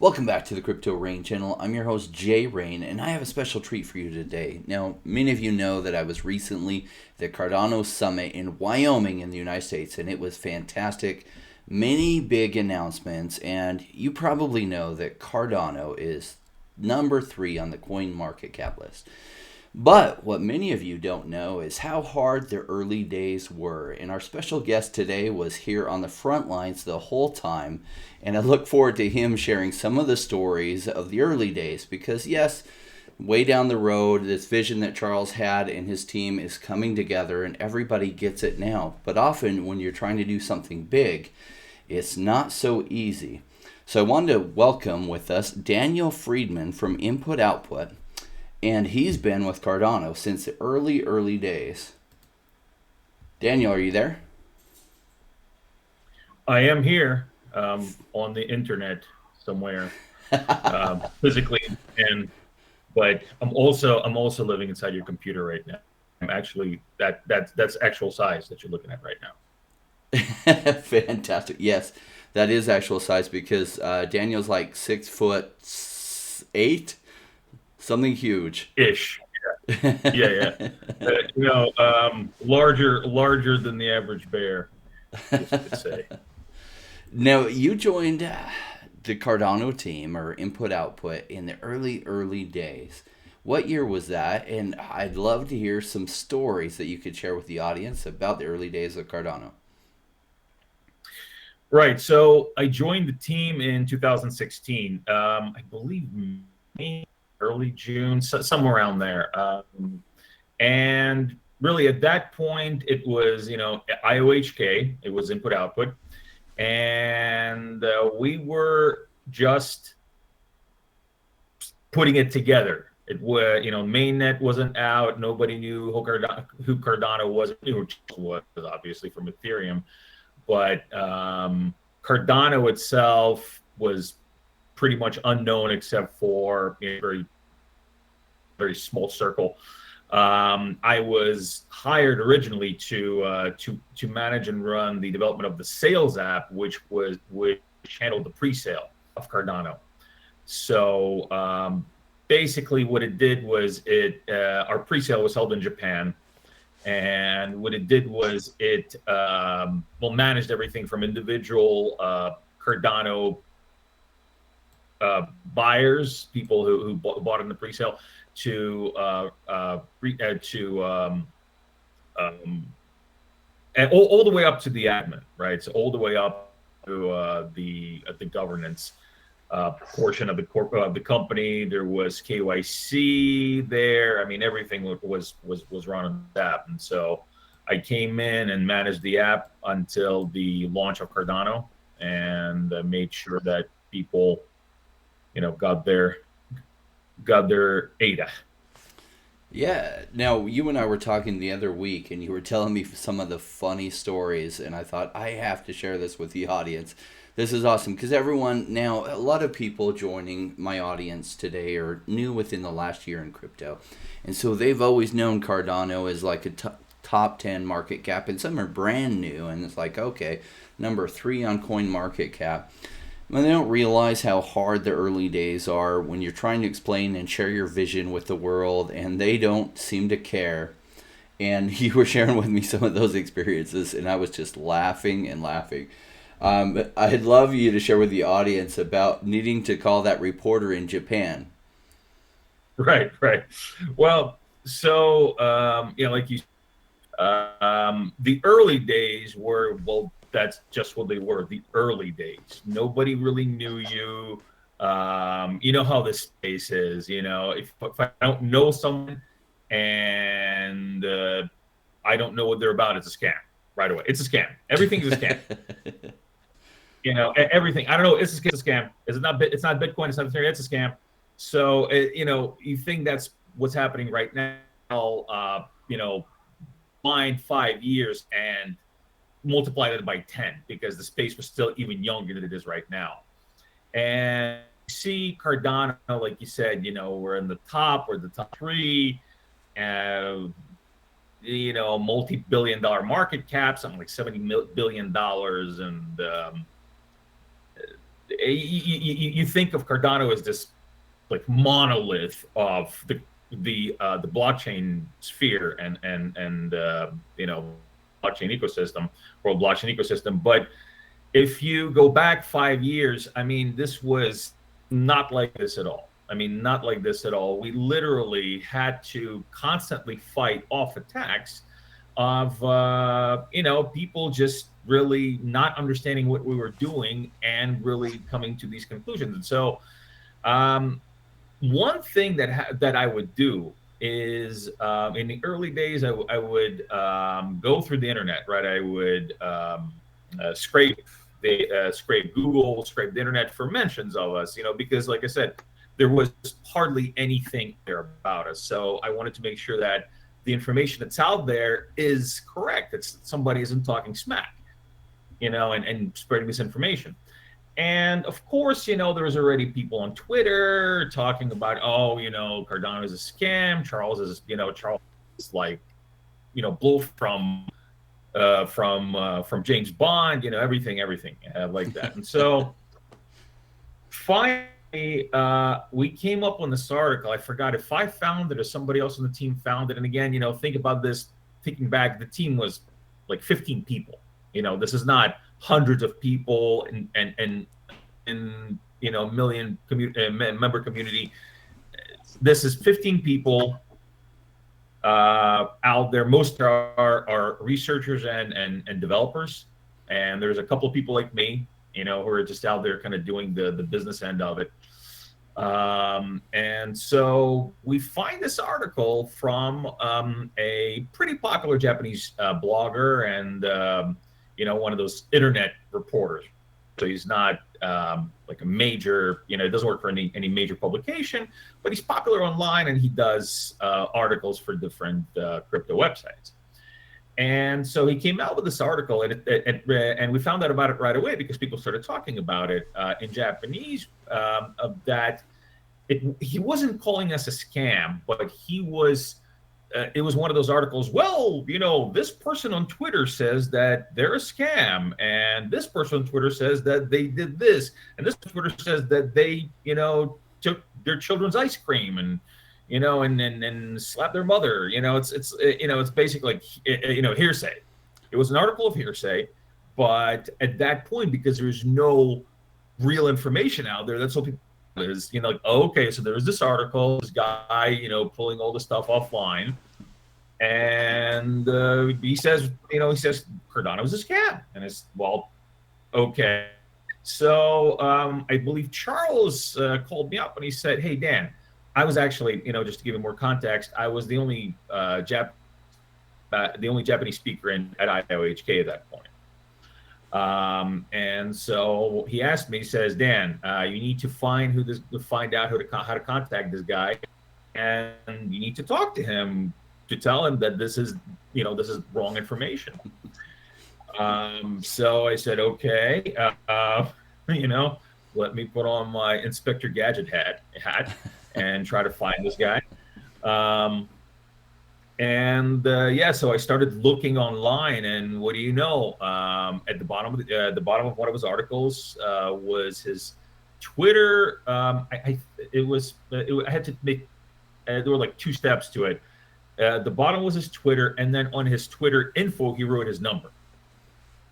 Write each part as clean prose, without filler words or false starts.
Welcome back to the Crypto Rainn channel. I'm your host, Jay Rainn, and I have a special treat for you today. Now, many of you know that I was recently at the Cardano Summit in Wyoming in the United States, and it was fantastic. Many big announcements, and you probably know that Cardano is number 3 on the CoinMarkCap list. But what many of you don't know is how hard the early days were. And our special guest today was here on the front lines the whole time. And I look forward to him sharing some of the stories of the early days because, yes, way down the road, this vision that Charles had and his team is coming together and everybody gets it now. But often when you're trying to do something big, it's not so easy. So I wanted to welcome with us Daniel Friedman from Input Output. And he's been with Cardano since the early days. Daniel, are you there? I am here on the internet somewhere, physically, but I'm also living inside your computer right now. I'm actually that's actual size that you're looking at right now. Fantastic. Yes, that is actual size because Daniel's like 6'8", something huge. Ish. Yeah. Larger than the average bear, I guess you could say. Now, you joined the Cardano team or Input Output in the early days. What year was that? And I'd love to hear some stories that you could share with the audience about the early days of Cardano. Right. So I joined the team in 2016. I believe May, early June, somewhere around there. And really, at that point, it was IOHK. It was Input Output, and we were just putting it together. It was, mainnet wasn't out. Nobody knew who Cardano was. Who was obviously from Ethereum, but Cardano itself was pretty much unknown except for a very small circle. I was hired originally to manage and run the development of the sales app, which handled the pre-sale of Cardano. So basically, what it did was our pre-sale was held in Japan, and what it did was it managed everything from individual Cardano buyers, people who bought in the pre-sale, to and all the way up to the admin, right? So all the way up to the governance portion of the company. There was KYC there. I mean, everything was run on the app, and so I came in and managed the app until the launch of Cardano, and made sure that people, got their ADA. Yeah. Now, you and I were talking the other week, and you were telling me some of the funny stories, and I thought I have to share this with the audience. This is awesome because everyone now, a lot of people joining my audience today are new within the last year in crypto, and so they've always known Cardano as like a top 10 market cap, and some are brand new, and it's like, okay, number 3 on Coin Market Cap. But they don't realize how hard the early days are when you're trying to explain and share your vision with the world, and they don't seem to care. And you were sharing with me some of those experiences, and I was just laughing and laughing. I'd love you to share with the audience about needing to call that reporter in Japan. Right. Well, so like you, the early days were, well, that's just what they were. The early days, nobody really knew you. You know how this space is. If I don't know someone and I don't know what they're about, it's a scam right away. It's a scam. Everything's a scam. Everything. I don't know. It's a scam. It's not Bitcoin. It's not Ethereum. It's a scam. So you think that's what's happening right now. Mind 5 years and multiplied it by 10 because the space was still even younger than it is right now. And see Cardano, like you said, we're in the top, we're the top 3, multi-billion-dollar market cap, something like $70 billion, and you think of Cardano as this like monolith of the blockchain sphere and blockchain ecosystem, world blockchain ecosystem. But if you go back 5 years, I mean, this was not like this at all. I mean, not like this at all. We literally had to constantly fight off attacks of people just really not understanding what we were doing and really coming to these conclusions. And so one thing that I would do is in the early days I would go through the internet, right? I would scrape Google, scrape the internet for mentions of us, because like I said, there was hardly anything there about us. So I wanted to make sure that the information that's out there is correct. That somebody isn't talking smack, and spreading misinformation. And of course, there was already people on Twitter talking about, Cardano is a scam. Charles is like, Bull from James Bond, everything like that. And so finally, we came up on this article. I forgot if I found it or somebody else on the team found it. And again, think about this, thinking back, the team was like 15 people. This is not hundreds of people and million member community. This is 15 people out there. Most are researchers and developers, and there's a couple of people like me, who are just out there kind of doing the business end of it. And so we find this article from a pretty popular Japanese blogger and one of those internet reporters. So he's not like a major, it doesn't work for any major publication, but he's popular online and he does articles for different crypto websites. And so he came out with this article, and we found out about it right away because people started talking about it in Japanese. That he wasn't calling us a scam, but he was. It was one of those articles. Well, this person on Twitter says that they're a scam, and this person on Twitter says that they did this, and this Twitter says that they, took their children's ice cream and, and slapped their mother. It's basically like, hearsay. It was an article of hearsay, but at that point, because there's no real information out there, that's what people is, like, oh, okay, so there was this article, this guy, pulling all the stuff offline, and he says Cardano is a scam, and it's, well, okay. So I believe Charles called me up and he said, hey, Dan, I was actually, just to give him more context, I was the only Japanese speaker at IOHK at that point. And so he asked me, he says, Dan, you need to find out how to contact this guy, and you need to talk to him to tell him that this is wrong information. So I said, okay, let me put on my Inspector Gadget hat and try to find this guy. So I started looking online, and what do you know? At the bottom of one of his articles was his Twitter. I had to make. There were like two steps to it. The bottom was his Twitter, and then on his Twitter info, he wrote his number.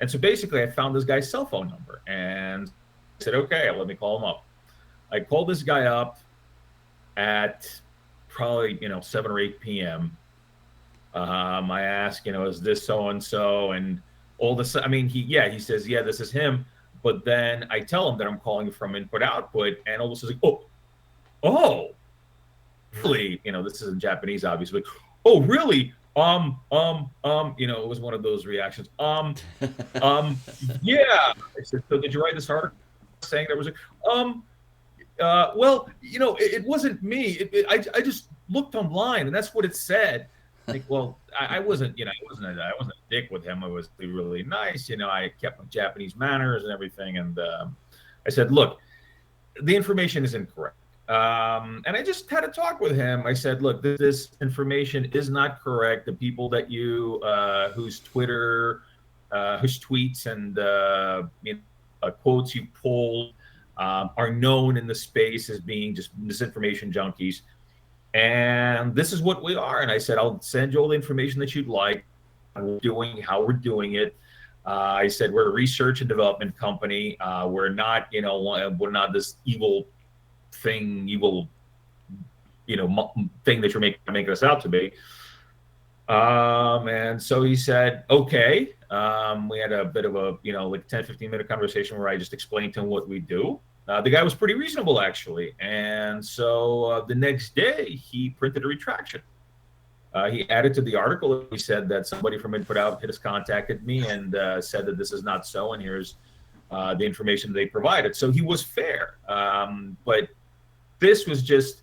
And so basically, I found this guy's cell phone number, and I said, "Okay, let me call him up." I called this guy up at probably 7 or 8 p.m. I asked, is this so and so, and all this. I mean, he says, yeah, this is him. But then I tell him that I'm calling from Input Output, and all this is like, oh, really? This is in Japanese, obviously. Oh, really? It was one of those reactions. Yeah. I said, so did you write this article saying there was well, it wasn't me. I just looked online, and that's what it said. Like, well, I wasn't a dick with him. I was really nice. I kept my Japanese manners and everything. And I said, look, the information is incorrect. And I just had a talk with him. I said, look, this information is not correct. The people that whose Twitter, whose tweets and quotes you pulled, are known in the space as being just misinformation junkies. And this is what we are. And I said, I'll send you all the information that you'd like, how we're doing it. I said, we're a research and development company. We're not, we're not this evil thing that you're making us out to be. And so he said, okay. We had a bit of a, like 10, 15-minute conversation where I just explained to him what we do. The guy was pretty reasonable, actually. And so the next day, he printed a retraction. He added to the article, he said that somebody from Input Output has contacted me and said that this is not so, and here's the information they provided. So he was fair. But this was just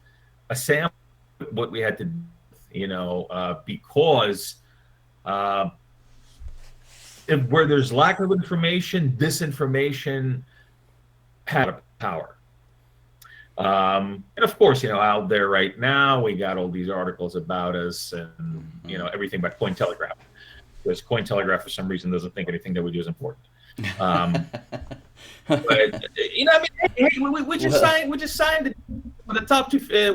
a sample of what we had to do, because where there's lack of information, disinformation had a power. And of course, out there right now, we got all these articles about us and, everything about Cointelegraph. Because Cointelegraph, for some reason, doesn't think anything that we do is important. But, we just signed with a top two, a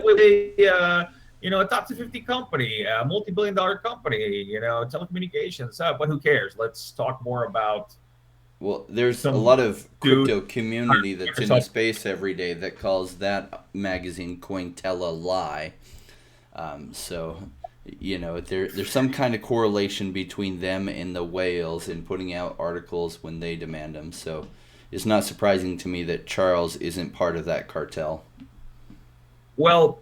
top 250 company, a multi-billion-dollar company, telecommunications. But who cares? Let's talk more about. Well, there's a lot of crypto community that's in the space every day that calls that magazine Cointella lie. So, there's some kind of correlation between them and the whales in putting out articles when they demand them. So it's not surprising to me that Charles isn't part of that cartel. Well,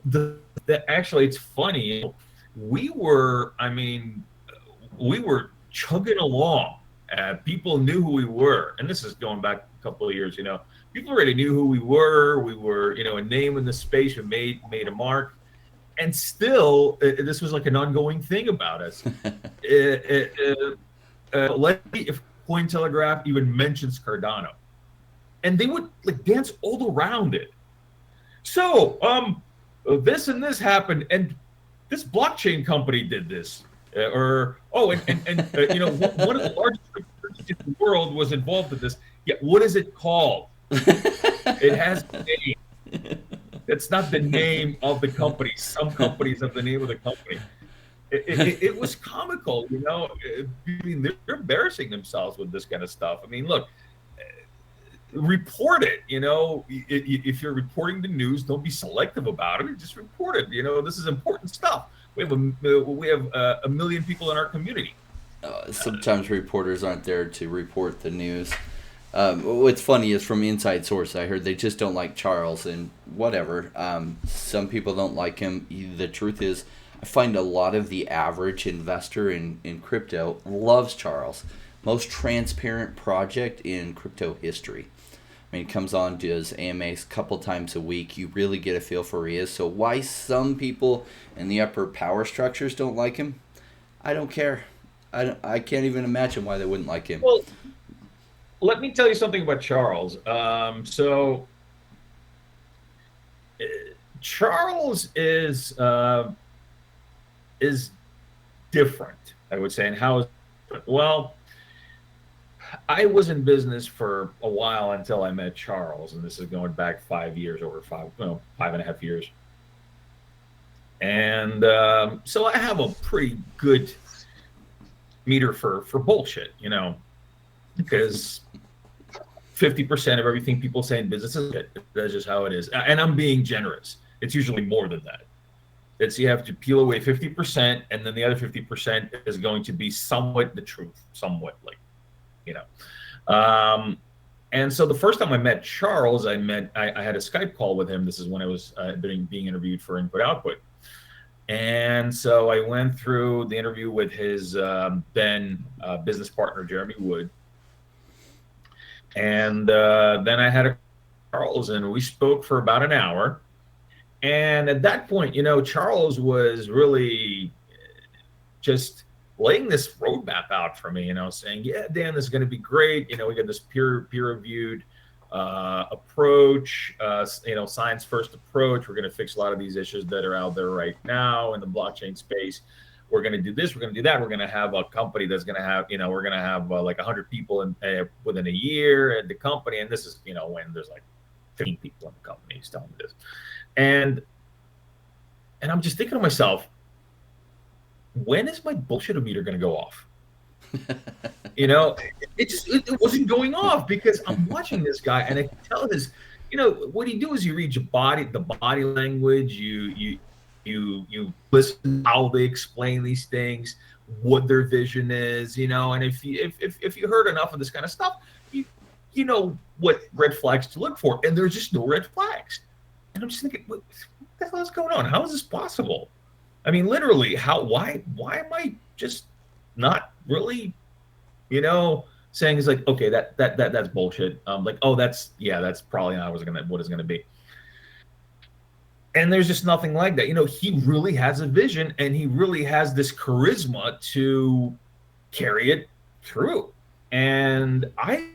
actually, it's funny. We were chugging along. People knew who we were, and this is going back a couple of years. People already knew who we were. We were, a name in the space. We made a mark, and still, this was like an ongoing thing about us. If Cointelegraph even mentions Cardano, and they would dance all around it. So, this and this happened, and this blockchain company did this. One of the largest cryptocurrencies in the world was involved in this. Yeah, what is it called? It has a name. It's not the name of the company. Some companies have the name of the company. It was comical, they're embarrassing themselves with this kind of stuff. Look, report it. If you're reporting the news, don't be selective about it. Just report it. This is important stuff. We have a million people in our community. Sometimes reporters aren't there to report the news. What's funny is from inside source, I heard they just don't like Charles, and whatever. Some people don't like him. The truth is, I find a lot of the average investor in crypto loves Charles. Most transparent project in crypto history. He comes on, does AMAs a couple times a week. You really get a feel for who he is. So why some people in the upper power structures don't like him, I don't care. I can't even imagine why they wouldn't like him. Well, let me tell you something about Charles. Charles is different, I would say. And how is it? Well, I was in business for a while until I met Charles, and this is going back 5 years, 5.5 years. And so I have a pretty good meter for bullshit, because 50% of everything people say in business is shit. That's just how it is. And I'm being generous. It's usually more than that. You have to peel away 50%, and then the other 50% is going to be somewhat the truth, and so the first time I met Charles, I had a Skype call with him. This is when I was being interviewed for Input Output. And so I went through the interview with his then business partner, Jeremy Wood. And then I had Charles, and we spoke for about an hour. And at that point, Charles was really just laying this roadmap out for me, saying, yeah, Dan, this is going to be great. We got this peer-reviewed approach, science first approach. We're going to fix a lot of these issues that are out there right now in the blockchain space. We're going to do this. We're going to do that. We're going to have a company that's going to have, we're going to have like 100 people within a year at the company. And this is, when there's like 15 people in the company. He's telling me this. And I'm just thinking to myself, when is my bullshit meter going to go off? It wasn't going off because I'm watching this guy and I can tell his, what he do is you read the body language, you listen to how they explain these things, what their vision is, and if you heard enough of this kind of stuff, you know what red flags to look for, and there's just no red flags. And I'm just thinking, what the hell is going on? How is this possible? I mean, literally, why am I just not really, saying it's like, okay, that's bullshit. That's probably not what it's gonna be. And there's just nothing like that. He really has a vision and he really has this charisma to carry it through. And I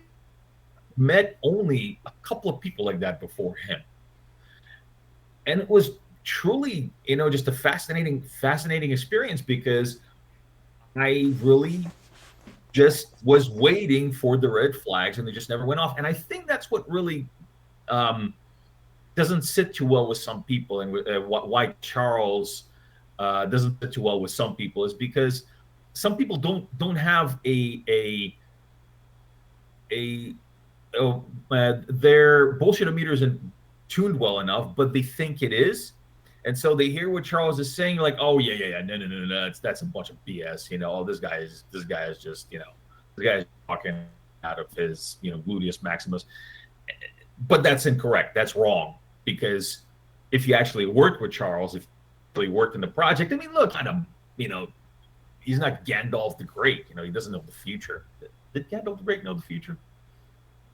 met only a couple of people like that before him. And it was truly, just a fascinating experience because I really just was waiting for the red flags and they just never went off. And I think that's what really doesn't sit too well with some people, and why Charles doesn't sit too well with some people is because some people don't have their bullshit meter isn't tuned well enough, but they think it is. And so they hear what Charles is saying, like, oh yeah, no, that's a bunch of BS, this guy is just, this guy is talking out of his, gluteus maximus. But that's incorrect. That's wrong. Because if you actually worked with Charles, if you worked in the project, I mean, look, he's not Gandalf the Great. He doesn't know the future. Did Gandalf the Great know the future?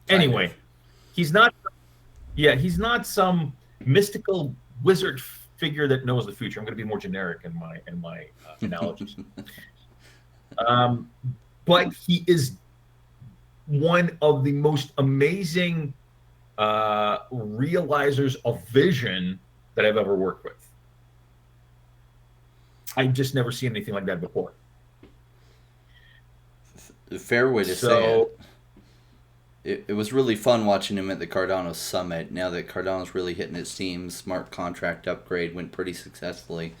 Anyway, he's not some mystical wizard figure that knows the future. I'm going to be more generic in my analogies. But he is one of the most amazing realizers of vision that I've ever worked with. I've just never seen anything like that before. Fair way to say it. It was really fun watching him at the Cardano Summit. Now that Cardano's really hitting its steam, smart contract upgrade went pretty successfully.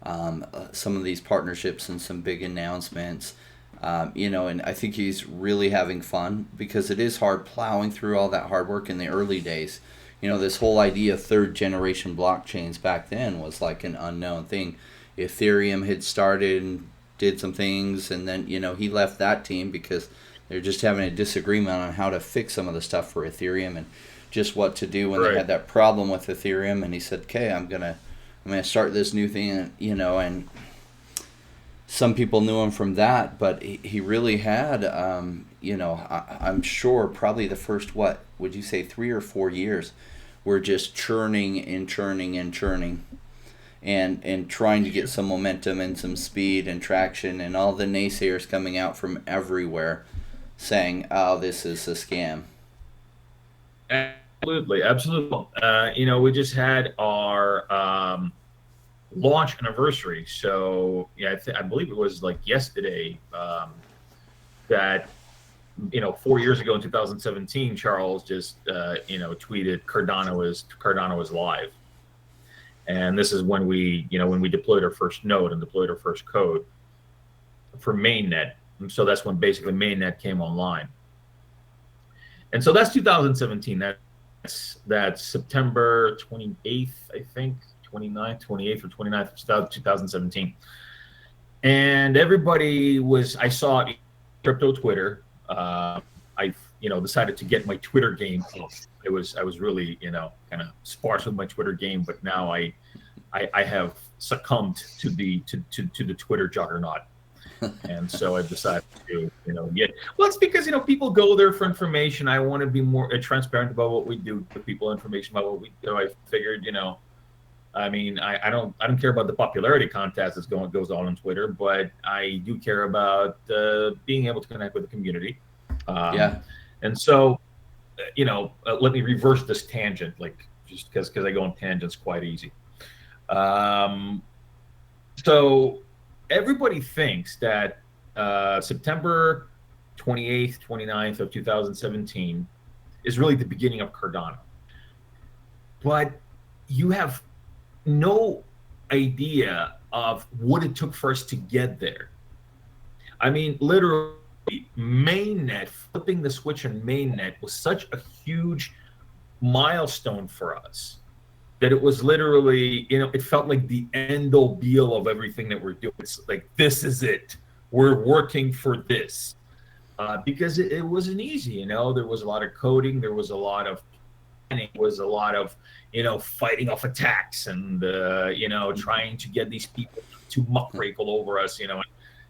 Some of these partnerships and some big announcements. And I think he's really having fun because it is hard plowing through all that hard work in the early days. This whole idea of third generation blockchains back then was like an unknown thing. Ethereum had started and did some things, and then, he left that team because they're just having a disagreement on how to fix some of the stuff for Ethereum and just what to do when they had that problem with Ethereum. And he said, okay, I'm gonna start this new thing, and some people knew him from that, but he really had, I'm sure probably the first, what would you say, 3 or 4 years were just churning and churning and churning and trying to get some momentum and some speed and traction, and all the naysayers coming out from everywhere saying, oh, this is a scam. Absolutely. We just had our launch anniversary. So I believe it was like yesterday that 4 years ago in 2017, Charles just tweeted Cardano is live, and this is when we deployed our first node and deployed our first code for mainnet. And so that's when basically mainnet came online. And so that's 2017. That's September 28th, I think. 28th or 29th, 2017. And everybody I saw crypto Twitter. I decided to get my Twitter game up. I was really, kind of sparse with my Twitter game, but now I have succumbed to the Twitter juggernaut. And so I decided to, it's because, people go there for information. I want to be more transparent about what we do, give people information about what we do. I figured, I don't care about the popularity contest that goes on Twitter, but I do care about being able to connect with the community. And so, let me reverse this tangent, just because I go on tangents quite easy. So everybody thinks that September 28th, 29th of 2017 is really the beginning of Cardano. but you have no idea of what it took for us to get there. I mean, literally, mainnet, flipping the switch on mainnet was such a huge milestone for us that it was literally, it felt like the end all be all of everything that we're doing. It's like, this is it. We're working for this. Because it wasn't easy, there was a lot of coding, there was a lot of planning, was a lot of, fighting off attacks and, trying to get these people to muckrakel over us, and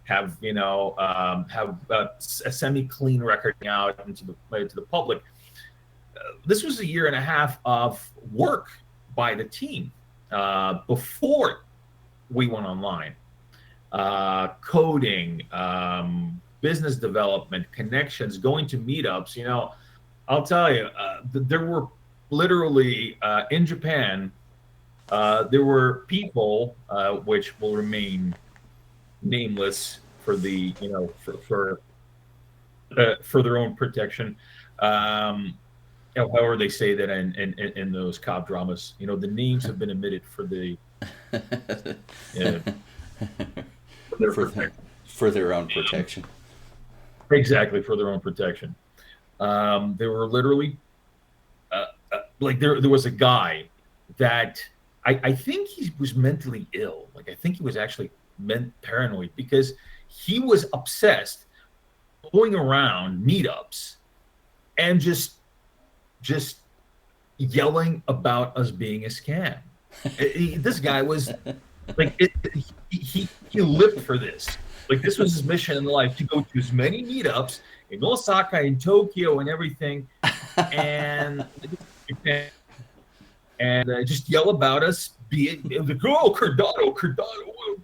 have, have a semi-clean record out to the public. This was a year and a half of work by the team before we went online. Coding, business development, connections, going to meetups. I'll tell you, there were literally in Japan, there were people which will remain nameless for the for their own protection. However they say that in those cop dramas, the names have been omitted for the for their own protection. Exactly, for their own protection. There were literally like there was a guy that I think he was mentally ill. Like I think he was actually paranoid because he was obsessed going around meetups and just yelling about us being a scam. This guy was like, he lived for this. Like this was his mission in life, to go to as many meetups in Osaka, in Tokyo, and everything, and just yell about us. Cardano,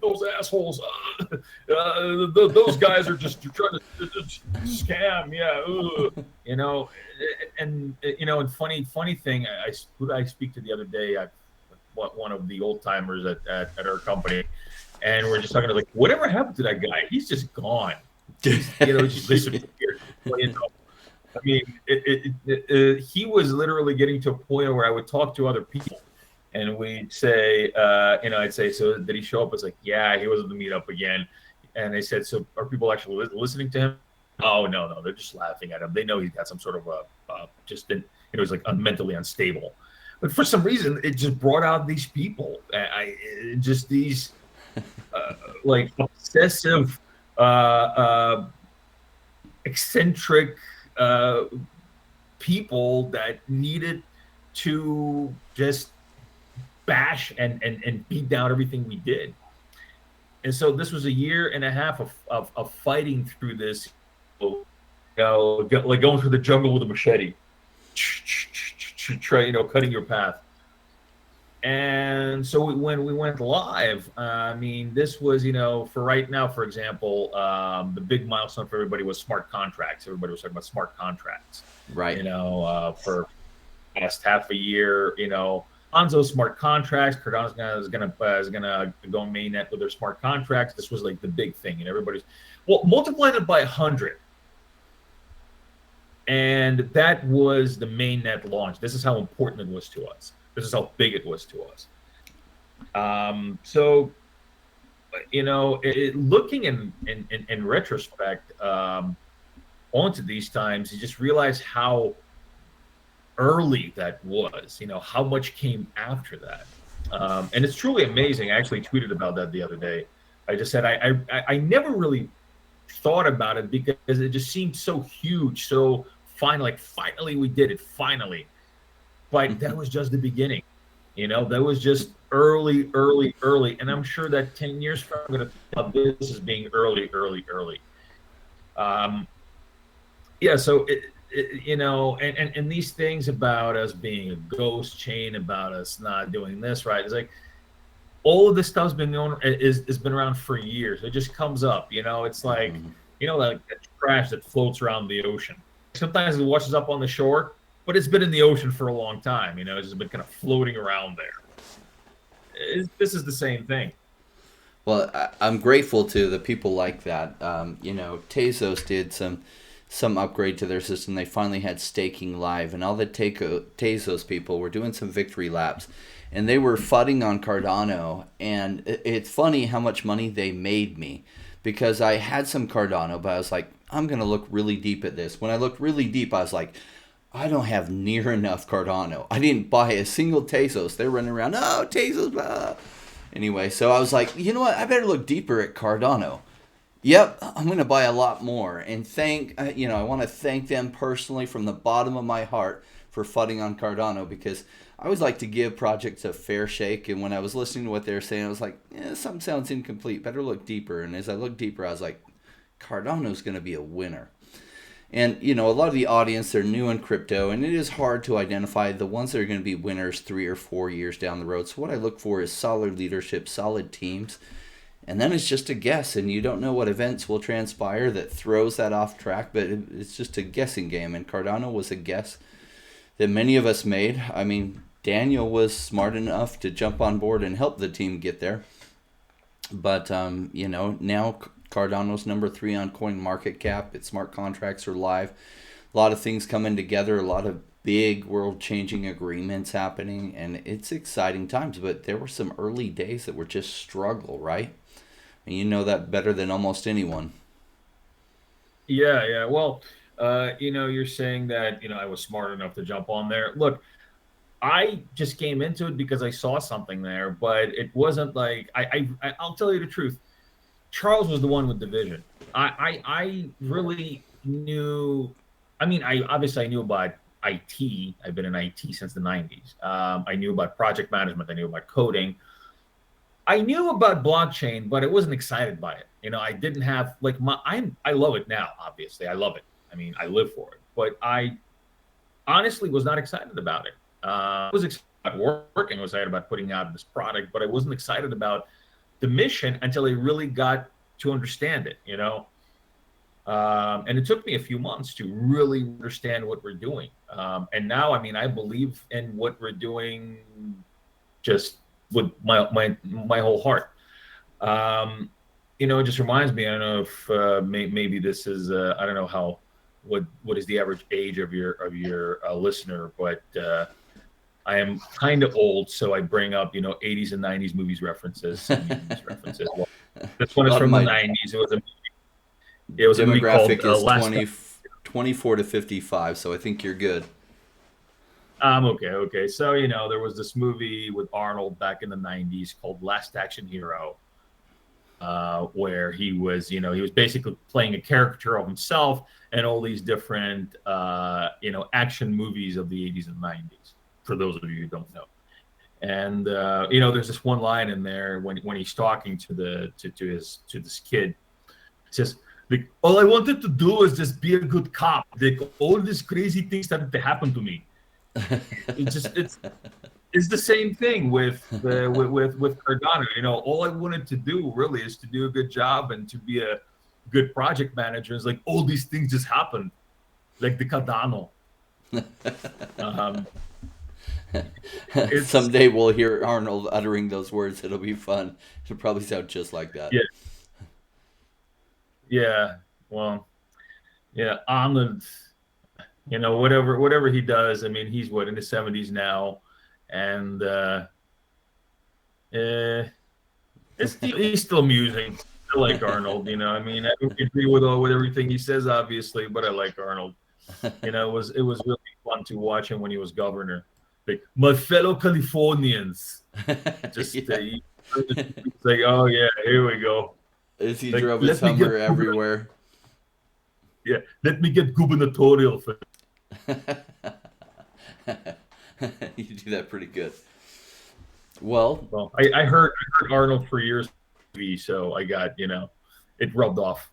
those assholes, those guys are just trying to scam, and funny thing, who did I speak to the other day? One of the old timers at our company, and we're just talking to, like, whatever happened to that guy? He's just gone. He's just disappeared. I mean, he was literally getting to a point where I would talk to other people, and we'd say, I'd say, so did he show up? It's like, yeah, he was at the meetup again. And they said, so are people actually listening to him? Oh, no, they're just laughing at him. They know he's got some sort of he's like mentally unstable. But for some reason, it just brought out these people. Just these like obsessive, eccentric people that needed to just bash and beat down everything we did. And so this was a year and a half of fighting through this, like going through the jungle with a machete, cutting your path. And so when we went live, I mean, this was, for right now, for example, the big milestone for everybody was smart contracts. Everybody was talking about smart contracts, right? For the past half a year, Hanzo smart contracts. Cardano is gonna go mainnet with their smart contracts. This was like the big thing, and everybody's multiplied it by 100, and that was the mainnet launch. This is how important it was to us. This is how big it was to us. So, looking in retrospect onto these times, you just realize how early that was, how much came after that. And it's truly amazing. I actually tweeted about that the other day. I just said I never really thought about it because it just seemed so huge, so finally we did it, finally. But that was just the beginning. That was just early. And I'm sure that 10 years from now, I'm going to think about this as being early. So and these things about us being a ghost chain, about us not doing this right, it's like all of this stuff's been going has been around for years. It just comes up, it's like like a trash that floats around the ocean. Sometimes it washes up on the shore, but it's been in the ocean for a long time. It's just been kind of floating around there. This is the same thing. Well, I'm grateful to the people like that. Tezos did some some upgrade to their system. They finally had staking live, and all the Tezos people were doing some victory laps, and they were fudding on Cardano. And it's funny how much money they made me, because I had some Cardano, but I was like, I'm going to look really deep at this. When I looked really deep, I was like, I don't have near enough Cardano. I didn't buy a single Tezos. They're running around, oh, Tezos, blah. Anyway, so I was like, you know what? I better look deeper at Cardano. Yep, I'm going to buy a lot more. And I want to thank them personally from the bottom of my heart for fudding on Cardano, because I always like to give projects a fair shake. And when I was listening to what they were saying, I was like, something sounds incomplete. Better look deeper. And as I looked deeper, I was like, Cardano's going to be a winner. And, a lot of the audience, they're new in crypto, and it is hard to identify the ones that are going to be winners 3 or 4 years down the road. So what I look for is solid leadership, solid teams. And then it's just a guess, and you don't know what events will transpire that throws that off track, but it's just a guessing game. And Cardano was a guess that many of us made. I mean, Daniel was smart enough to jump on board and help the team get there. But, now Cardano's number 3 on CoinMarkCap. Its smart contracts are live. A lot of things coming together, a lot of big world-changing agreements happening, and it's exciting times. But there were some early days that were just struggle, right? And you know that better than almost anyone. Yeah. Well, you're saying that, I was smart enough to jump on there. Look, I just came into it because I saw something there, but it wasn't like, I'll tell you the truth. Charles was the one with the vision. I really knew, I knew about IT. I've been in IT since the 90s. I knew about project management. I knew about coding. I knew about blockchain, but I wasn't excited by it. I didn't have I love it now, obviously. I love it. I live for it. But I honestly was not excited about it. I was excited about working. I was excited about putting out this product, but I wasn't excited about the mission until I really got to understand it, and it took me a few months to really understand what we're doing. And now, I believe in what we're doing just with my whole heart. It just reminds me, I don't know if maybe this is, I don't know what is the average age of your listener, but I am kind of old, so I bring up 80s and 90s movies references. Well, this one is from the 90s. It was a movie called demographic is 24 to 55, so I think you're good. Okay. So there was this movie with Arnold back in the 90s called Last Action Hero, where he was basically playing a caricature of himself and all these different action movies of the 80s and 90s. For those of you who don't know, and there's this one line in there when he's talking to this kid. It says, like, all I wanted to do was just be a good cop. Like, all these crazy things started to happen to me. It's the same thing with Cardano. All I wanted to do really is to do a good job and to be a good project manager. It's like all these things just happened, like the Cardano. Someday we'll hear Arnold uttering those words. It'll be fun. It'll probably sound just like that. Yeah. Well, yeah. Arnold, whatever he does. He's in his 70s now, and he's still amusing. I like Arnold. I don't agree with everything he says, obviously, but I like Arnold. It was really fun to watch him when he was governor. Like, my fellow Californians, just it's like, oh yeah, here we go. As he drove his Hummer everywhere. Yeah, let me get gubernatorial for. You do that pretty good. Well, I heard Arnold for years, so I got it rubbed off.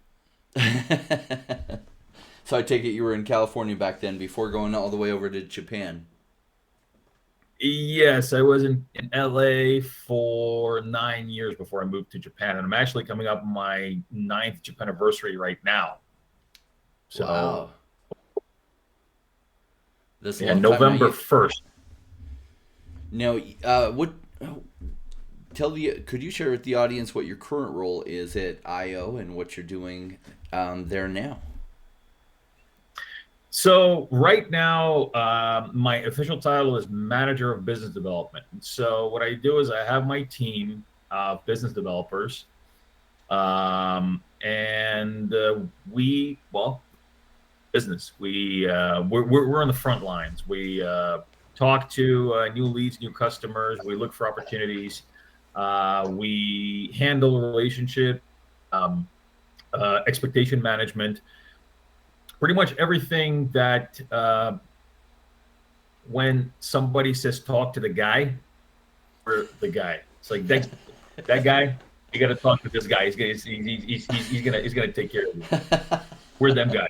So I take it you were in California back then before going all the way over to Japan. Yes, I was in LA for 9 years before I moved to Japan, and I'm actually coming up on my 9th Japan anniversary right now. So, wow. November 1st. Now, could you share with the audience what your current role is at IO and what you're doing there now? So right now, my official title is Manager of Business Development. So what I do is I have my team of business developers, and business. We're on the front lines. We talk to new leads, new customers. We look for opportunities. We handle relationship, expectation management, pretty much everything that when somebody says talk to the guy, we're the guy. It's like that guy. You got to talk to this guy. He's gonna take care of you. We're them guys.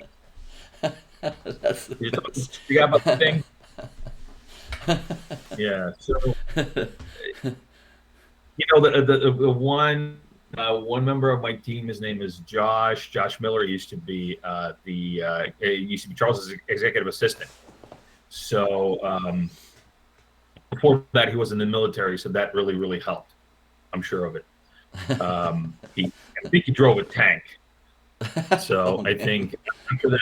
You got about the thing. Yeah. So the one member of my team, his name is Josh Miller. He used to be Charles's executive assistant. So before that, he was in the military, so that really helped. I'm sure of it. I think he drove a tank. So I think after that,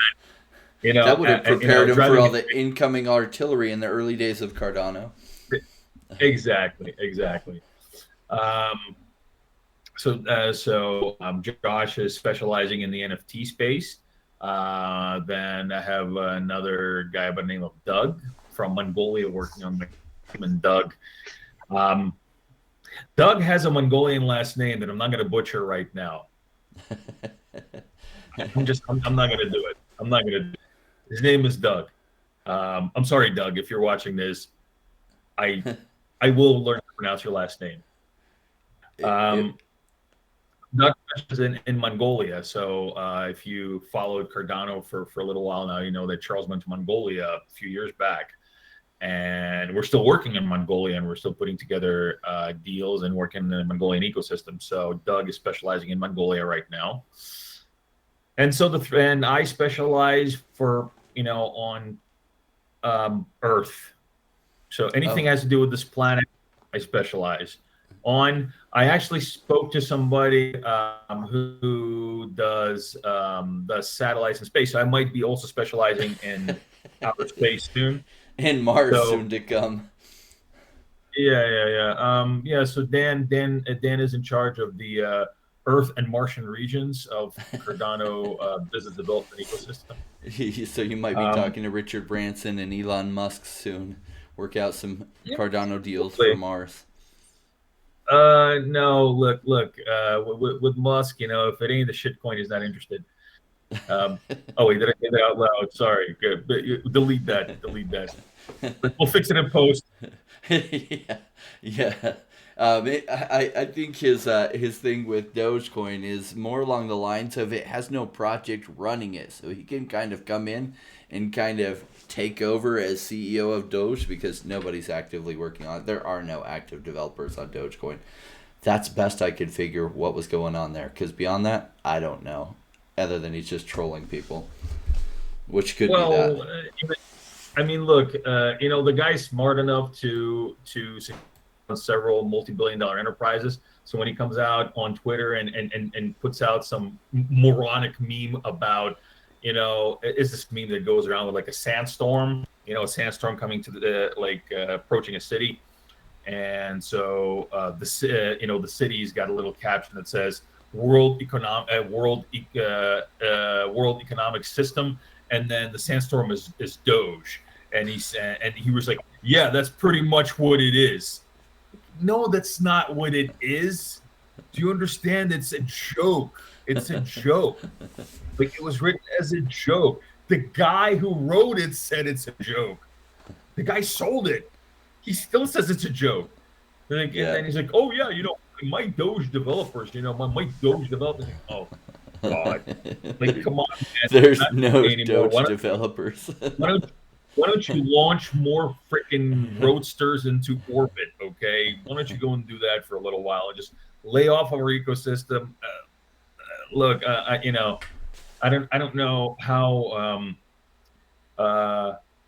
that would have prepared him for all the incoming artillery in the early days of Cardano. Exactly. So Josh is specializing in the NFT space. Then I have another guy by the name of Doug from Mongolia working on the and Doug. Doug has a Mongolian last name that I'm not going to butcher right now. I'm not going to do it. I'm not going to do it. His name is Doug. I'm sorry, Doug, if you're watching this. I will learn to pronounce your last name. Doug is in Mongolia. So if you followed Cardano for a little while now, you know that Charles went to Mongolia a few years back. And we're still working in Mongolia, and we're still putting together deals and working in the Mongolian ecosystem. So Doug is specializing in Mongolia right now. And so and I specialize for, on Earth. So anything has to do with this planet, I specialize on. I actually spoke to somebody who does satellites in space. So I might be also specializing in outer space soon. And Mars soon to come. Yeah. So Dan is in charge of the Earth and Martian regions of Cardano business development ecosystem. So you might be talking to Richard Branson and Elon Musk soon. Work out some Cardano deals for Mars. No, look. With Musk, if it ain't the shitcoin, he's not interested. Oh wait, did I say that out loud? Sorry. Good. Delete that. We'll fix it in post. Yeah. I think his thing with Dogecoin is more along the lines of it has no project running it, so he can kind of come in and kind of take over as CEO of Doge because nobody's actively working on it. There are no active developers on Dogecoin. That's best I could figure what was going on there, because beyond that, I don't know. Other than he's just trolling people, which could be that. I mean, look, the guy's smart enough to several multi-billion-dollar enterprises. So when he comes out on Twitter and puts out some moronic meme about, is this meme that goes around with like a sandstorm, a sandstorm coming to the approaching a city, and so the city's got a little caption that says world economic system, and then the sandstorm is Doge, and he was like, yeah, that's pretty much what it is. No, that's not what it is. Do you understand? It's a joke. It's a joke. Like, it was written as a joke. The guy who wrote it said it's a joke. The guy sold it. He still says it's a joke. And then he's like, oh yeah, my Doge developers, my Doge developers. Oh God, like, come on, man. There's no Doge developers. Why don't you launch more freaking roadsters into orbit? Okay, why don't you go and do that for a little while and just lay off our ecosystem? Look, I don't know how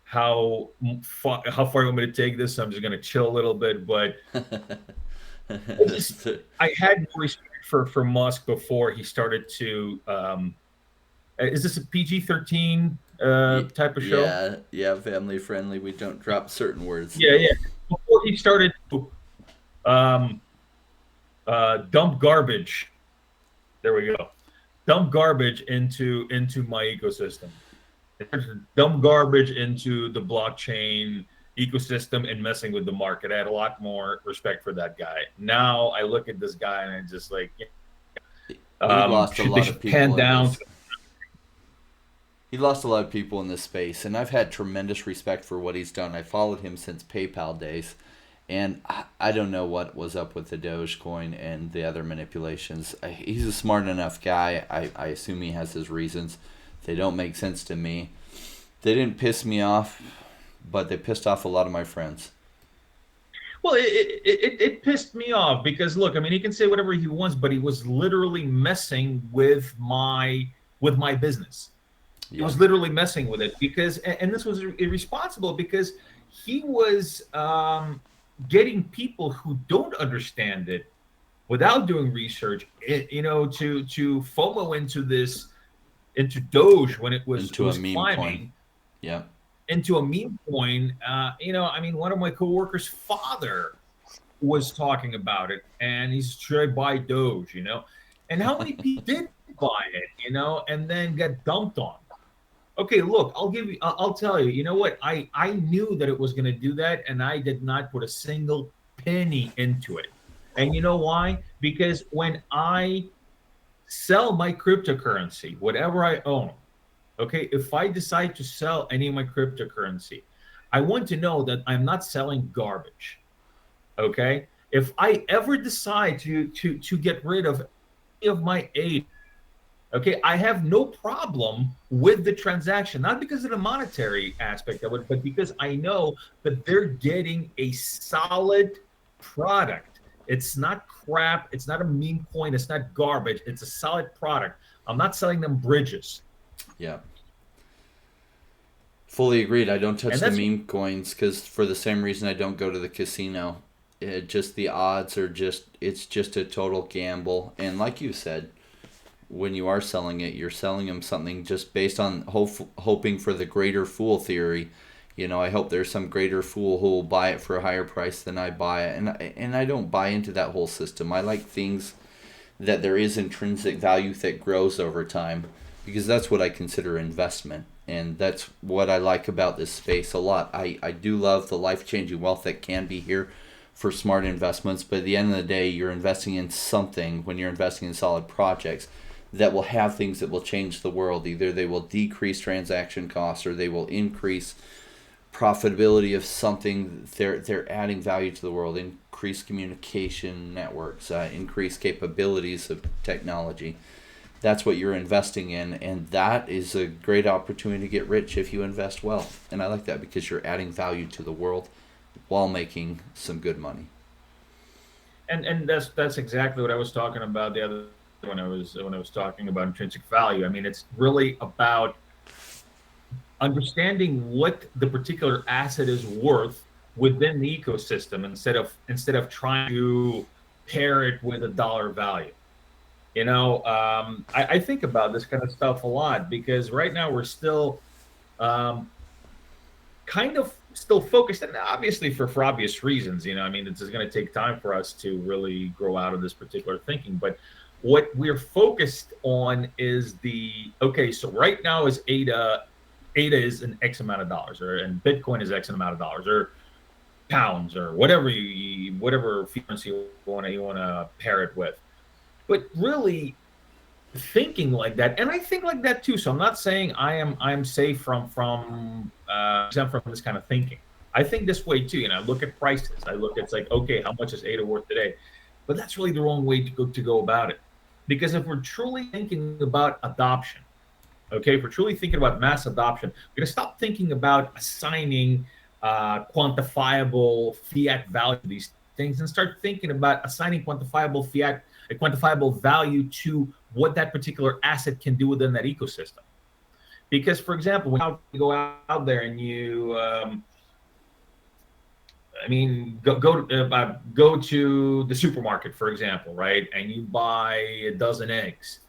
far you want me to take this. So I'm just going to chill a little bit, but I had more respect for Musk before he started to. Is this a PG-13 type of show. Yeah, family friendly. We don't drop certain words. Yeah, yeah. Before he started to um, dump garbage. There we go. Dump garbage into my ecosystem. Dump garbage into the blockchain ecosystem and messing with the market. I had a lot more respect for that guy. Now I look at this guy and I just like, He lost a they lot of should pan people in down. this. He lost a lot of people in this space, and I've had tremendous respect for what he's done. I followed him since PayPal days, and I don't know what was up with the Dogecoin and the other manipulations. He's a smart enough guy. I assume he has his reasons. They don't make sense to me. They didn't piss me off, but they pissed off a lot of my friends. Well, it pissed me off because look, I mean, he can say whatever he wants, but he was literally messing with my business. He Yeah. was literally messing with it because, and this was irresponsible because he was getting people who don't understand it without doing research, to FOMO into Doge when it Into a was meme coin. climbing Yeah. into a meme coin. I mean, one of my coworkers' father was talking about it, and he's should I buy Doge, and how many people did buy it, and then get dumped on. Okay, look, I'll tell you, you know what? I knew that it was going to do that, and I did not put a single penny into it. And you know why? Because when I sell my cryptocurrency, whatever I own, okay, if I decide to sell any of my cryptocurrency, I want to know that I'm not selling garbage. Okay? If I ever decide to get rid of any of my aid, okay, I have no problem with the transaction, not because of the monetary aspect of it, but because I know that they're getting a solid product. It's not crap. It's not a meme coin. It's not garbage. It's a solid product. I'm not selling them bridges. Yeah. Fully agreed. I don't touch And the that's meme coins because for the same reason I don't go to the casino. Just the odds are it's just a total gamble. And like you said, when you are selling it, you're selling them something just based on hoping for the greater fool theory. I hope there's some greater fool who will buy it for a higher price than I buy it. And I don't buy into that whole system. I like things that there is intrinsic value that grows over time because that's what I consider investment. And that's what I like about this space a lot. I do love the life-changing wealth that can be here for smart investments, but at the end of the day, you're investing in something when you're investing in solid projects that will have things that will change the world. Either they will decrease transaction costs or they will increase profitability of something. They're adding value to the world, increase communication networks, increase capabilities of technology. That's what you're investing in, and that is a great opportunity to get rich if you invest well. And I like that because you're adding value to the world while making some good money. and that's exactly what I was talking about the other when I was talking about intrinsic value. I mean, it's really about understanding what the particular asset is worth within the ecosystem instead of trying to pair it with a dollar value. I think about this kind of stuff a lot because right now we're still um, kind of still focused, and obviously for obvious reasons. I mean, this is going to take time for us to really grow out of this particular thinking. But what we're focused on is okay. So right now is ADA is an X amount of dollars, and Bitcoin is X amount of dollars, or pounds, or whatever currency you want to pair it with. But really thinking like that, and I think like that too. So I'm not saying I'm safe from exempt from this kind of thinking. I think this way too. I look at prices. I look at it's like, okay, how much is ADA worth today? But that's really the wrong way to go about it, because if we're truly thinking about adoption, okay, if we're truly thinking about mass adoption, we're going to stop thinking about assigning quantifiable fiat value to these things and start thinking about assigning quantifiable value to what that particular asset can do within that ecosystem. Because, for example, when you go out there and you, go to the supermarket, for example, right, and you buy a dozen eggs.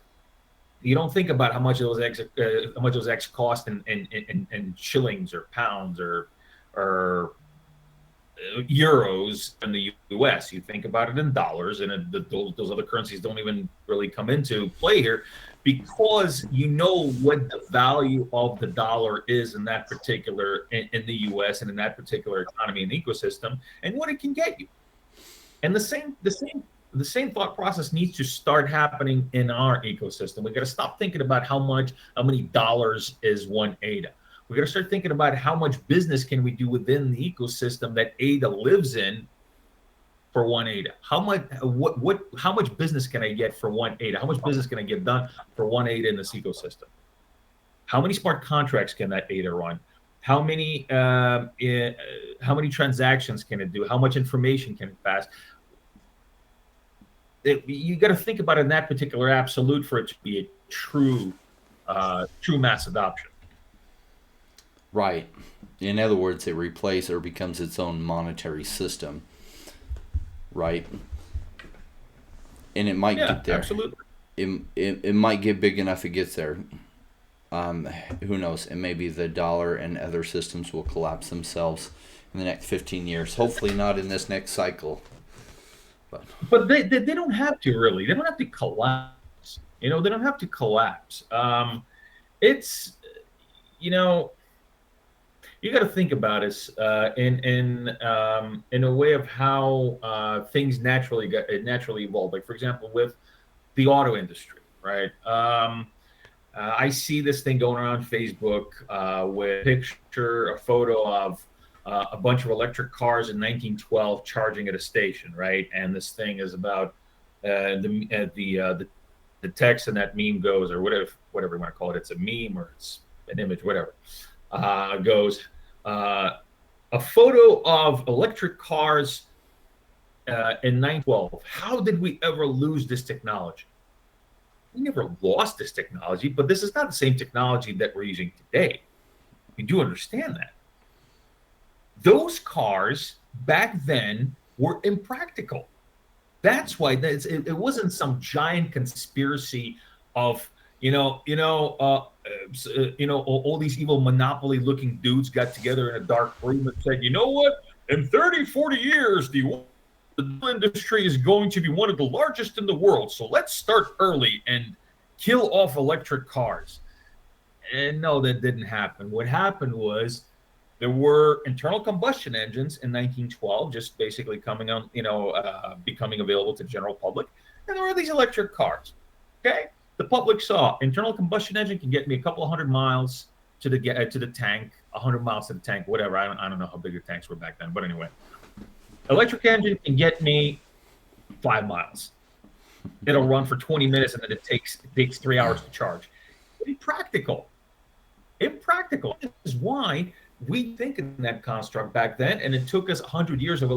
You don't think about how much those eggs cost in shillings or pounds or euros in the U.S. You think about it in dollars, and those other currencies don't even really come into play here, because you know what the value of the dollar is in that particular in the U.S. and in that particular economy and ecosystem, and what it can get you. And the same thought process needs to start happening in our ecosystem. We got to stop thinking about how many dollars is one ADA. We got to start thinking about how much business can we do within the ecosystem that ADA lives in for one ADA. How much business can I get for one ADA? How much business can I get done for one ADA in this ecosystem? How many smart contracts can that ADA run? How many transactions can it do? How much information can it pass? You got to think about it in that particular absolute for it to be a true mass adoption. Right. In other words, it replaces or becomes its own monetary system. Right. And it might get there. Absolutely. It might get big enough it gets there. Who knows? And maybe the dollar and other systems will collapse themselves in the next 15 years. Hopefully not in this next cycle. But they don't have to, really. They don't have to collapse. They don't have to collapse. It's, you got to think about it in a way of how things naturally evolve. Like, for example, with the auto industry, right? I see this thing going around Facebook with a photo of a bunch of electric cars in 1912 charging at a station, right? And this thing is about the text in that meme goes, or whatever you want to call it. It's a meme or it's an image, whatever. Goes a photo of electric cars in 1912. How did we ever lose this technology? We never lost this technology, but this is not the same technology that we're using today. You do understand that. Those cars back then were impractical. That's why it wasn't some giant conspiracy of all these evil monopoly-looking dudes got together in a dark room and said, you know what? In 30, 40 years, the industry is going to be one of the largest in the world. So let's start early and kill off electric cars. And no, that didn't happen. What happened was there were internal combustion engines in 1912, just basically coming on, becoming available to the general public. And there were these electric cars. Okay. The public saw internal combustion engine can get me a couple of 100 miles to the tank, 100 miles to the tank, whatever. I don't know how big the tanks were back then, but anyway, electric engine can get me 5 miles. It'll run for 20 minutes, and then it takes 3 hours to charge. Impractical. This is why we think in that construct back then, and it took us 100 years of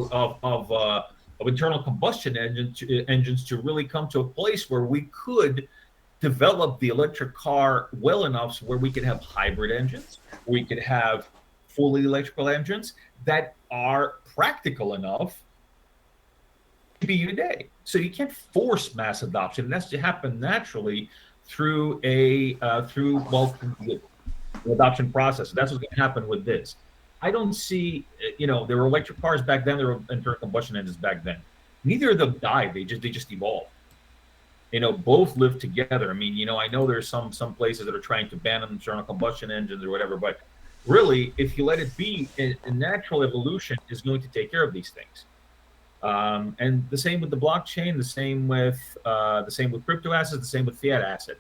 internal combustion engines to really come to a place where we could develop the electric car well enough so where we could have hybrid engines, we could have fully electrical engines that are practical enough to be today. So you can't force mass adoption. It has to happen naturally through the adoption process. That's what's going to happen with this. I don't see, there were electric cars back then, there were internal combustion engines back then. Neither of them died. They just evolved. Both live together. I mean, I know there's some places that are trying to ban internal combustion engines or whatever, but really, if you let it be, a natural evolution is going to take care of these things. And the same with the blockchain, the same with crypto assets, the same with fiat asset.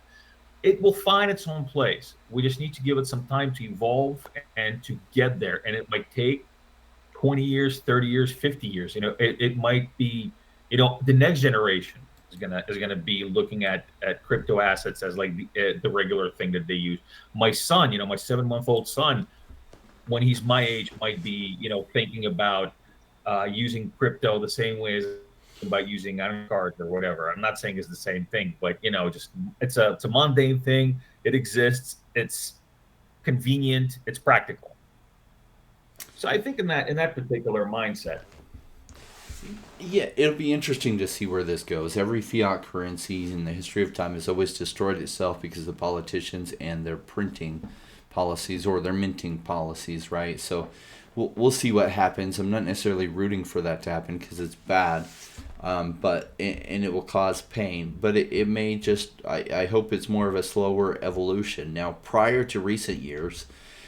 It will find its own place. We just need to give it some time to evolve and to get there. And it might take 20 years, 30 years, 50 years. It might be, the next generation is gonna be looking at crypto assets as like the regular thing that they use. My son, my 7-month-old son, when he's my age, might be thinking about using crypto the same way as by using cards or whatever. I'm not saying it's the same thing, but just it's a mundane thing. It exists. It's convenient. It's practical. So I think in that particular mindset. Yeah, it'll be interesting to see where this goes. Every fiat currency in the history of time has always destroyed itself because of politicians and their printing policies or their minting policies, right? So we'll see what happens. I'm not necessarily rooting for that to happen because it's bad, and it will cause pain. But it may just, I hope it's more of a slower evolution. Now, prior to recent years,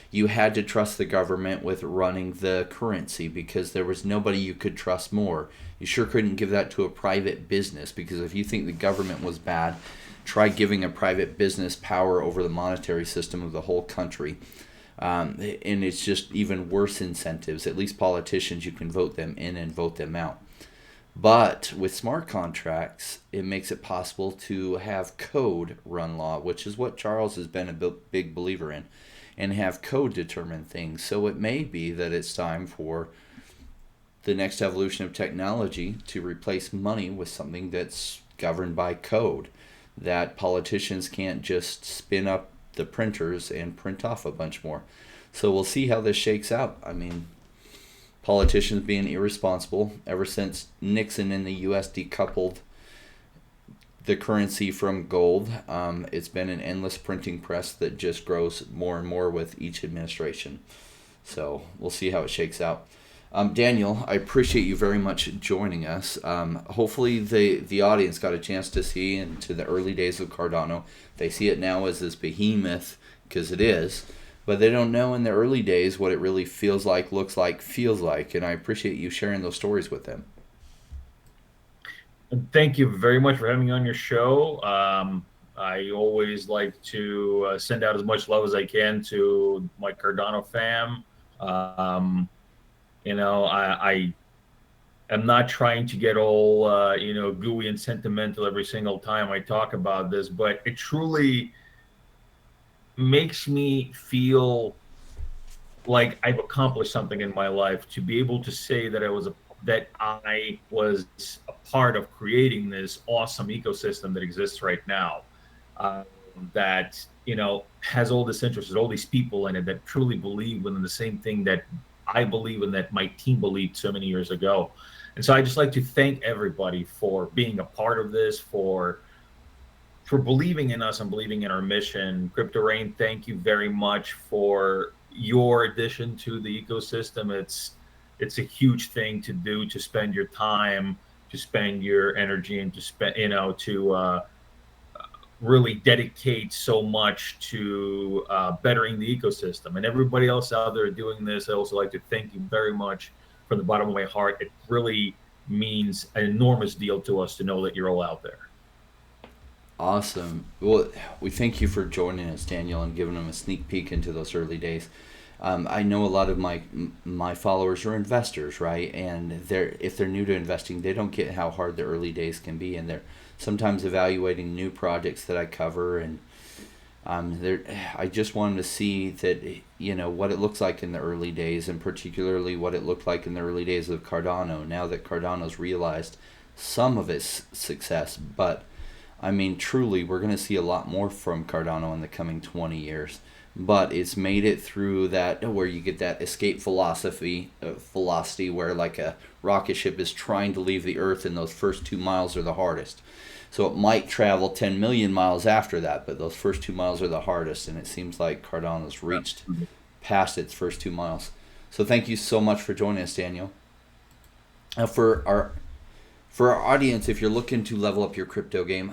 you had to trust the government with running the currency because there was nobody you could trust more. You sure couldn't give that to a private business, because if you think the government was bad, try giving a private business power over the monetary system of the whole country. And it's just even worse incentives. At least politicians, you can vote them in and vote them out. But with smart contracts, it makes it possible to have code run law, which is what Charles has been a big believer in, and have code determine things. So it may be that it's time for the next evolution of technology to replace money with something that's governed by code, that politicians can't just spin up the printers and print off a bunch more. So we'll see how this shakes out. I mean, politicians being irresponsible ever since Nixon in the U.S. decoupled the currency from gold. It's been an endless printing press that just grows more and more with each administration. So we'll see how it shakes out. Daniel, I appreciate you very much joining us. Hopefully the audience got a chance to see into the early days of Cardano. They see it now as this behemoth, because it is, but they don't know in the early days what it really feels like, looks like, feels like, and I appreciate you sharing those stories with them. Thank you very much for having me on your show. I always like to send out as much love as I can to my Cardano fam. I am not trying to get all, gooey and sentimental every single time I talk about this, but it truly makes me feel like I've accomplished something in my life to be able to say that I was a part of creating this awesome ecosystem that exists right now, that has all this interest, all these people in it that truly believe in the same thing that I believe in, that my team believed so many years ago. And so I just like to thank everybody for being a part of this, for believing in us and believing in our mission. Crypto Rainn, thank you very much for your addition to the ecosystem. It's a huge thing to do, to spend your time, to spend your energy, and to spend, to really dedicate so much to bettering the ecosystem. And everybody else out there doing this, I also like to thank you very much from the bottom of my heart. It really means an enormous deal to us to know that you're all out there. Awesome. Well, we thank you for joining us, Daniel, and giving them a sneak peek into those early days. I know a lot of my followers are investors, right? And if they're new to investing, they don't get how hard the early days can be, and they're sometimes evaluating new projects that I cover, and I just wanted to see that what it looks like in the early days, and particularly what it looked like in the early days of Cardano. Now that Cardano's realized some of its success, but I mean, truly, we're going to see a lot more from Cardano in the coming 20 years. But it's made it through that, where you get that escape velocity where like a rocket ship is trying to leave the Earth, and those first 2 miles are the hardest. So it might travel 10 million miles after that, but those first 2 miles are the hardest, and it seems like Cardano's reached past its first 2 miles. So thank you so much for joining us, Daniel. Now for our audience, if you're looking to level up your crypto game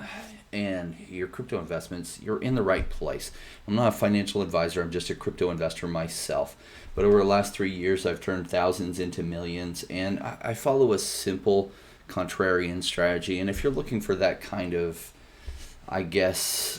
and your crypto investments, you're in the right place. I'm not a financial advisor, I'm just a crypto investor myself. But over the last 3 years, I've turned thousands into millions, and I follow a simple contrarian strategy. And if you're looking for that kind of, I guess,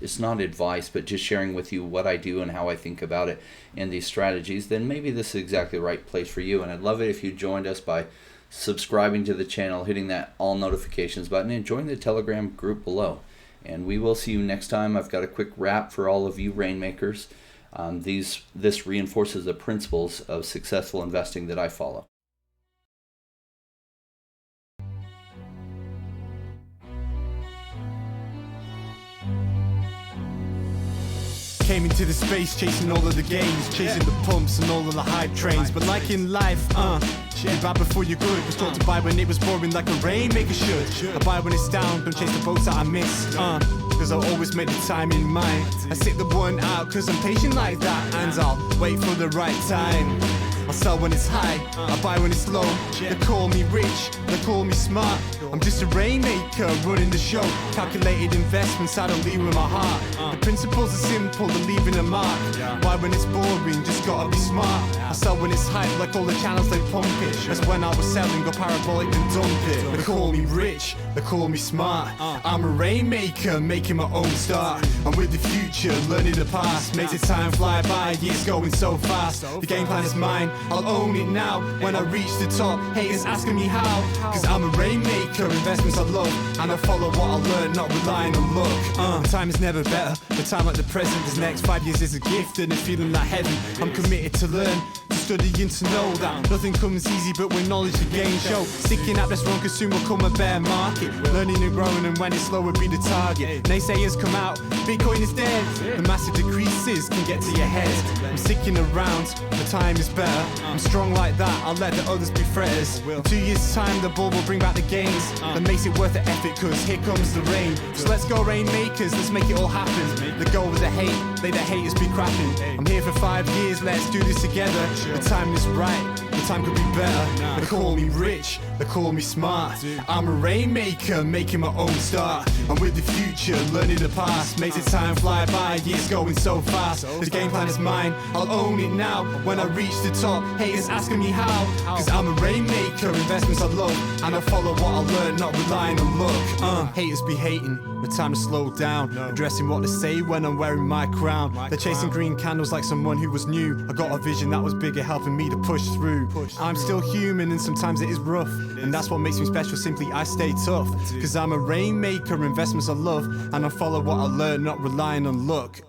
it's not advice, but just sharing with you what I do and how I think about it and these strategies, then maybe this is exactly the right place for you. And I'd love it if you joined us by subscribing to the channel, hitting that all notifications button, and join the Telegram group below. And we will see you next time. I've got a quick wrap for all of you Rainmakers. This reinforces the principles of successful investing that I follow. Came into the space chasing all of the gains, chasing the pumps and all of the hype trains. But like in life, Be bad before you're good. Was taught to buy when it was boring like a rainmaker should. I buy when it's down, don't chase the boats that I miss. Cause I'll always make the time in mind. I sit the one out cause I'm patient like that. And I'll wait for the right time. I sell when it's high, I buy when it's low. They call me rich, they call me smart. I'm just a rainmaker running the show. Calculated investments, I don't lead with my heart. The principles are simple, they're leaving a mark. Why when it's boring, just gotta be smart. I sell when it's hype, like all the channels they pump it. That's when I was selling, go parabolic then dump it. They call me rich, they call me smart. I'm a rainmaker, making my own start. I'm with the future, learning the past. Makes the time fly by, years going so fast. The game plan is mine, I'll own it now. When I reach the top, haters asking me how. Cause I'm a rainmaker, investments I love. And I follow what I learn, not relying on luck. The time is never better, the time like the present. This next 5 years is a gift and it's feeling like heaven. I'm committed to learn, to study and to know that nothing comes easy but when knowledge the game show. Sticking at this wrong, cause soon will come a bear market. Learning and growing and when it's slow will be the target. Naysayers come out, Bitcoin is dead. The massive decreases can get to your head. I'm sticking around, the time is better. I'm strong like that, I'll let the others be fretters. In 2 years time the bull will bring back the gains. That makes it worth the effort cause here comes the rain. So let's go rainmakers, let's make it all happen. Let go with the hate, let the haters be crapping. I'm here for 5 years, let's do this together. The time is right, the time could be better. They call me rich, they call me smart. I'm a rainmaker, making my own start. I'm with the future, learning the past. Makes the time fly by, years going so fast. The game plan is mine, I'll own it now. When I reach the top, haters asking me how. Cause I'm a rainmaker, investments I love. And I follow what I learn, not relying on luck. Haters be hating, the time to slow down. Addressing what they say when I'm wearing my crown. They're chasing green candles like someone who was new. I got a vision that was bigger, helping me to push through. I'm still human and sometimes it is rough. And that's what makes me special, simply I stay tough. Cause I'm a rainmaker, investments I love. And I follow what I learn, not relying on luck.